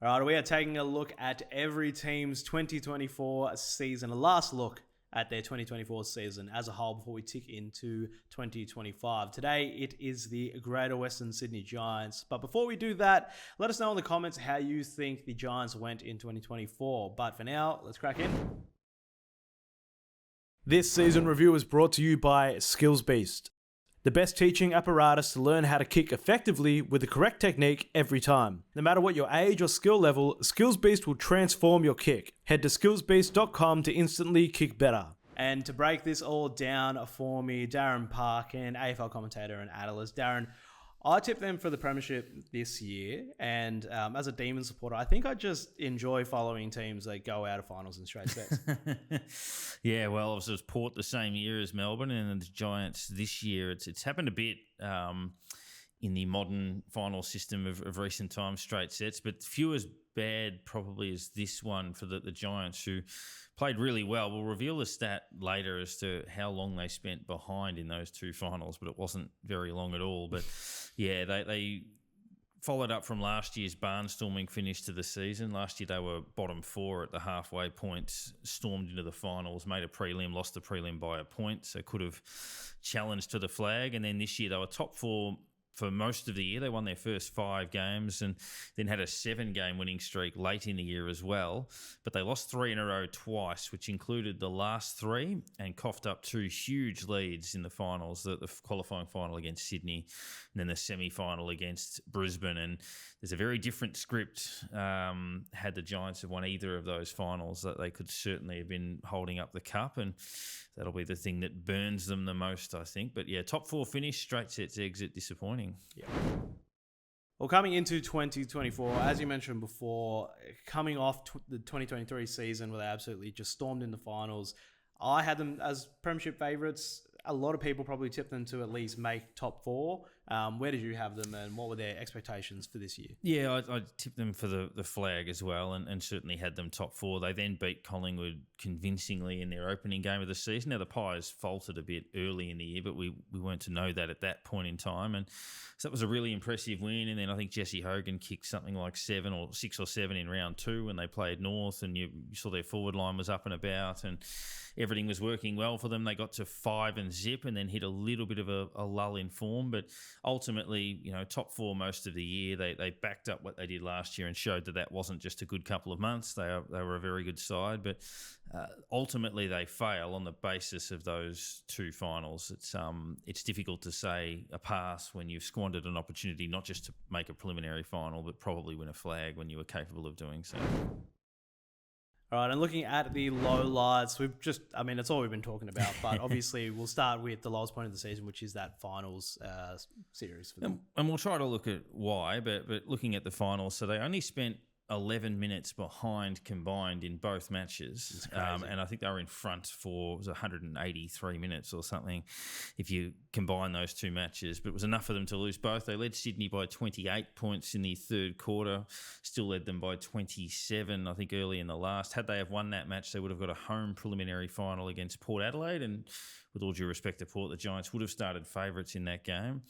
All right, we are taking a look at every team's 2024 season, a last look at their 2024 season as a whole before we tick into 2025. Today, it is the Greater Western Sydney Giants. But before we do that, let us know in the comments how you think the Giants went in 2024. But for now, let's crack in. This season review is brought to you by SkillsBeast, the best teaching apparatus to learn how to kick effectively with the correct technique every time. No matter what your age or skill level, SkillsBeast will transform your kick. Head to skillsbeast.com to instantly kick better. And to break this all down for me, Darren Parkin, AFL commentator and analyst. Darren, I tipped them for the premiership this year, and as a Demon supporter, I think I just enjoy following teams that go out of finals in straight sets. Yeah, well, it was Port the same year as Melbourne, and the Giants this year. It's happened a bit in the modern final system of recent times, straight sets, but few as bad probably as this one for the Giants, who played really well. We'll reveal the stat later as to how long they spent behind in those two finals, but it wasn't very long at all. But yeah, they followed up from last year's barnstorming finish to the season. Last year they were bottom four at the halfway point, stormed into the finals, made a prelim, lost the prelim by a point, so could have challenged to the flag. And then this year they were top four for most of the year. They won their first 5 games and then had a 7-game winning streak late in the year as well. But they lost 3 in a row twice, which included the last 3, and coughed up 2 huge leads in the finals, the qualifying final against Sydney and then the semi-final against Brisbane. And there's a very different script had the Giants have won either of those finals, that they could certainly have been holding up the cup, and that'll be the thing that burns them the most, I think. But yeah, top 4 finish, straight sets exit, disappointing. Yeah. Well, coming into 2024, as you mentioned before, coming off the 2023 season where they absolutely just stormed in the finals, I had them as premiership favourites. A lot of people probably tipped them to at least make top 4. Where did you have them, and what were their expectations for this year? Yeah, I tipped them for the flag as well, and certainly had them top 4. They then beat Collingwood convincingly in their opening game of the season. Now, the Pies faltered a bit early in the year, but we weren't to know that at that point in time. And so that was a really impressive win. And then I think Jesse Hogan kicked something like 6 or 7 in round 2 when they played North, and you saw their forward line was up and about, and everything was working well for them. They got to 5 and zip, and then hit a little bit of a lull in form, but ultimately, top 4 most of the year. They backed up what they did last year and showed that wasn't just a good couple of months. They were a very good side, but ultimately they fail on the basis of those 2 finals. It's difficult to say a pass when you've squandered an opportunity not just to make a preliminary final, but probably win a flag when you were capable of doing so. All right, and looking at the lowlights, it's all we've been talking about, but obviously we'll start with the lowest point of the season, which is that finals series for them. And we'll try to look at why, but looking at the finals, so they only spent 11 minutes behind combined in both matches. And I think they were in front for 183 minutes or something if you combine those 2 matches. But it was enough for them to lose both. They led Sydney by 28 points in the third quarter, still led them by 27, I think, early in the last. Had they have won that match, they would have got a home preliminary final against Port Adelaide. And with all due respect to Port, the Giants would have started favourites in that game.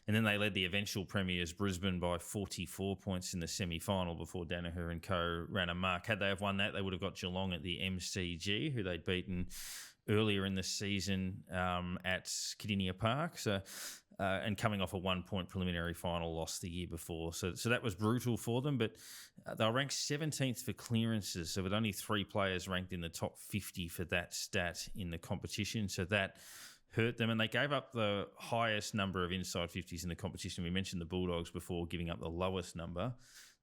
And then they led the eventual premiers Brisbane by 44 points in the semi-final before Danaher and co ran amok. Had they have won that, they would have got Geelong at the MCG, who they'd beaten earlier in the season at Kardinia Park. So, and coming off a 1-point preliminary final loss the year before. So that was brutal for them, but they were ranked 17th for clearances, so with only 3 players ranked in the top 50 for that stat in the competition. So that hurt them, and they gave up the highest number of inside 50s in the competition. We mentioned the Bulldogs before giving up the lowest number.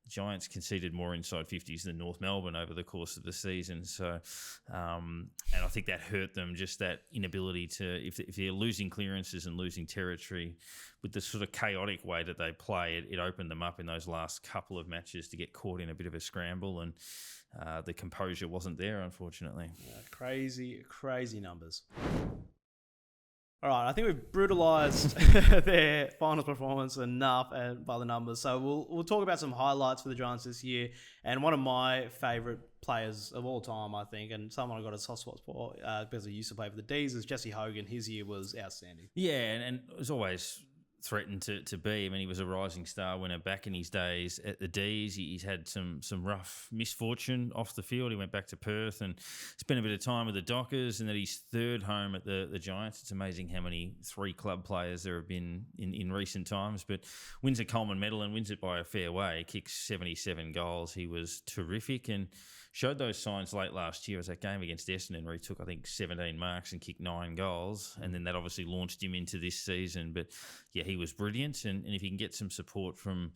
The Giants conceded more inside 50s than North Melbourne over the course of the season. So, and I think that hurt them, just that inability to, if they're losing clearances and losing territory with the sort of chaotic way that they play, it opened them up in those last couple of matches to get caught in a bit of a scramble, and the composure wasn't there, unfortunately. Yeah, crazy numbers. All right, I think we've brutalised their finals performance enough by the numbers. So we'll talk about some highlights for the Giants this year. And one of my favourite players of all time, I think, and someone I got a soft spot for because he used to play for the D's, is Jesse Hogan. His year was outstanding. Yeah, and as always, threatened to be. I mean, he was a rising star winner back in his days at the D's. He's had some rough misfortune off the field. He went back to Perth and spent a bit of time with the Dockers, and at his third home at the Giants. It's amazing how many 3 club players there have been in recent times, but wins a Coleman medal and wins it by a fair way. Kicks 77 goals. He was terrific and showed those signs late last year as that game against Essendon where he took, I think, 17 marks and kicked 9 goals. And then that obviously launched him into this season. But yeah, he was brilliant. And if he can get some support from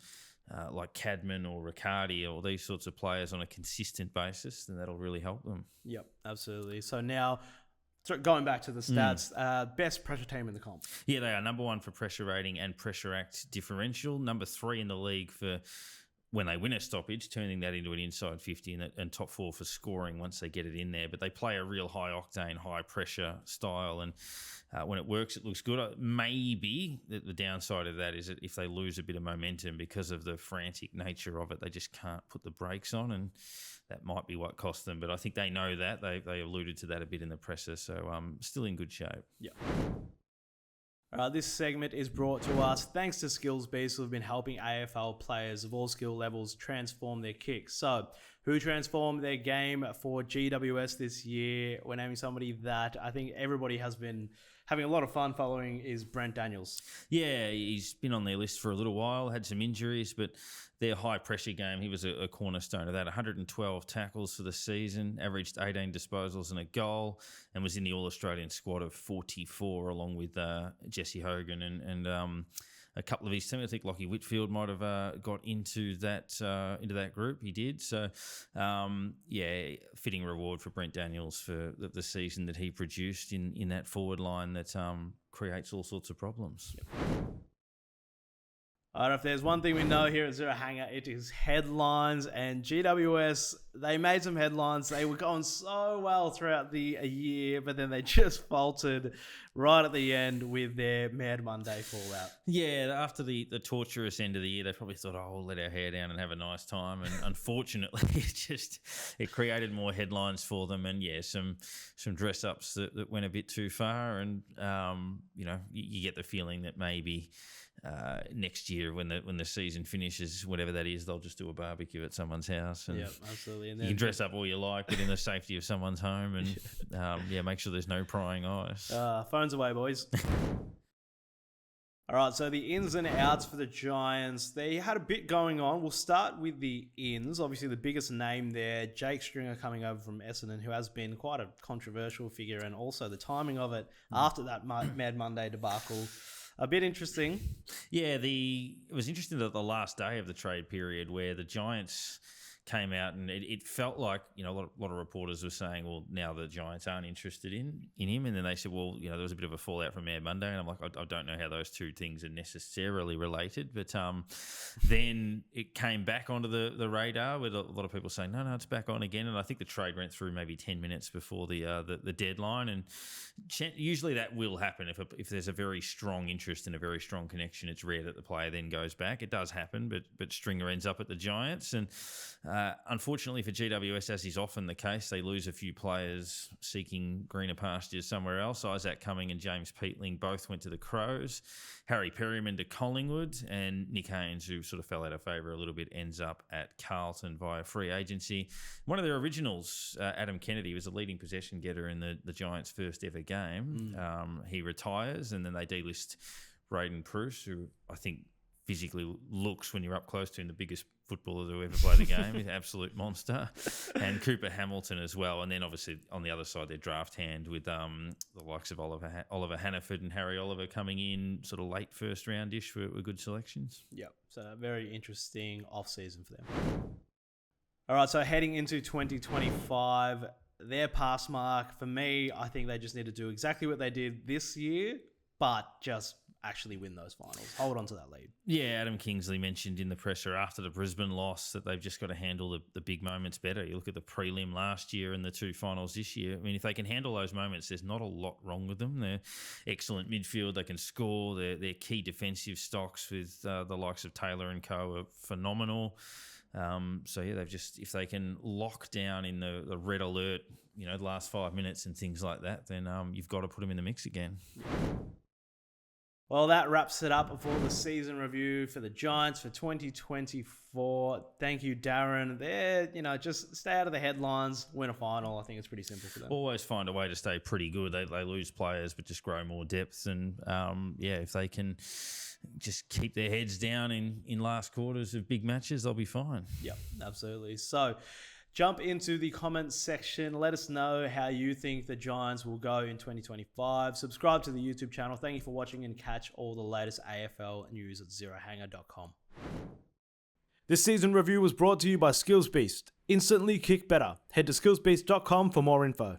like Cadman or Riccardi or these sorts of players on a consistent basis, then that'll really help them. Yep, absolutely. So now, going back to the stats, best pressure team in the comp. Yeah, they are number 1 for pressure rating and pressure act differential, number 3 in the league for when they win a stoppage, turning that into an inside 50 and top 4 for scoring once they get it in there. But they play a real high-octane, high-pressure style, and when it works, it looks good. Maybe the downside of that is that if they lose a bit of momentum because of the frantic nature of it, they just can't put the brakes on, and that might be what cost them. But I think they know that. They alluded to that a bit in the presser, so still in good shape. Yeah. This segment is brought to us thanks to SkillsBeast, who have been helping AFL players of all skill levels transform their kicks. So, who transformed their game for GWS this year? We're naming somebody that I think everybody has been having a lot of fun following is Brent Daniels. Yeah, he's been on their list for a little while, had some injuries, but their high-pressure game, he was a cornerstone of that. 112 tackles for the season, averaged 18 disposals and a goal, and was in the All-Australian squad of 44, along with Jesse Hogan and a couple of his team. I think Lockie Whitfield might have got into that group. He did. So, fitting reward for Brent Daniels for the season that he produced in that forward line that creates all sorts of problems. Yep. All right, if there's one thing we know here at Zero Hanger, it is headlines. And GWS, they made some headlines. They were going so well throughout the year, but then they just faltered right at the end with their Mad Monday fallout. Yeah, after the torturous end of the year, they probably thought, we'll let our hair down and have a nice time. And unfortunately, it created more headlines for them. And yeah, some dress ups that went a bit too far. And you get the feeling that maybe next year when the season finishes, whatever that is, they'll just do a barbecue at someone's house. And yeah, absolutely. And then, you can dress up all you like, but in the safety of someone's home, and make sure there's no prying eyes. Phones away, boys. All right, so the ins and outs for the Giants. They had a bit going on. We'll start with the ins. Obviously, the biggest name there, Jake Stringer coming over from Essendon, who has been quite a controversial figure, and also the timing of it after that Mad Monday debacle. A bit interesting. Yeah, it was interesting that the last day of the trade period where the Giants came out and it felt like, a lot of reporters were saying, well, now the Giants aren't interested in him. And then they said, well, there was a bit of a fallout from Mad Monday. And I'm like, I don't know how those two things are necessarily related. But then it came back onto the radar with a lot of people saying, no, it's back on again. And I think the trade went through maybe 10 minutes before the deadline. And usually that will happen if there's a very strong interest and a very strong connection. It's rare that the player then goes back. It does happen, but Stringer ends up at the Giants. And unfortunately for GWS, as is often the case, they lose a few players seeking greener pastures somewhere else. Isaac Cumming and James Peatling both went to the Crows. Harry Perryman to Collingwood, and Nick Haynes, who sort of fell out of favour a little bit, ends up at Carlton via free agency. One of their originals, Adam Kennedy, was a leading possession getter in the Giants' first ever game. He retires, and then they delist Braden Pruce, who I think physically looks, when you're up close to him, the biggest footballer to ever play the game. He's an absolute monster. And Cooper Hamilton as well. And then obviously on the other side, their draft hand with the likes of Oliver Hannaford and Harry Oliver coming in sort of late first round-ish were good selections. Yep. So a very interesting off-season for them. All right, so heading into 2025, their pass mark, for me, I think they just need to do exactly what they did this year, but just actually win those finals. Hold on to that lead. Yeah, Adam Kingsley mentioned in the presser after the Brisbane loss that they've just got to handle the big moments better. You look at the prelim last year and the two finals this year. I mean, if they can handle those moments, there's not a lot wrong with them. They're excellent midfield. They can score. Their key defensive stocks with the likes of Taylor and co are phenomenal. They've just, if they can lock down in the red alert, the last 5 minutes and things like that, then you've got to put them in the mix again. Well, that wraps it up for the season review for the Giants for 2024. Thank you, Darren. Just stay out of the headlines, win a final. I think it's pretty simple for them. Always find a way to stay pretty good. They lose players, but just grow more depth. And if they can just keep their heads down in last quarters of big matches, they'll be fine. Yep, absolutely. So jump into the comments section. Let us know how you think the Giants will go in 2025. Subscribe to the YouTube channel. Thank you for watching and catch all the latest AFL news at zerohanger.com. This season review was brought to you by Skills Beast. Instantly kick better. Head to skillsbeast.com for more info.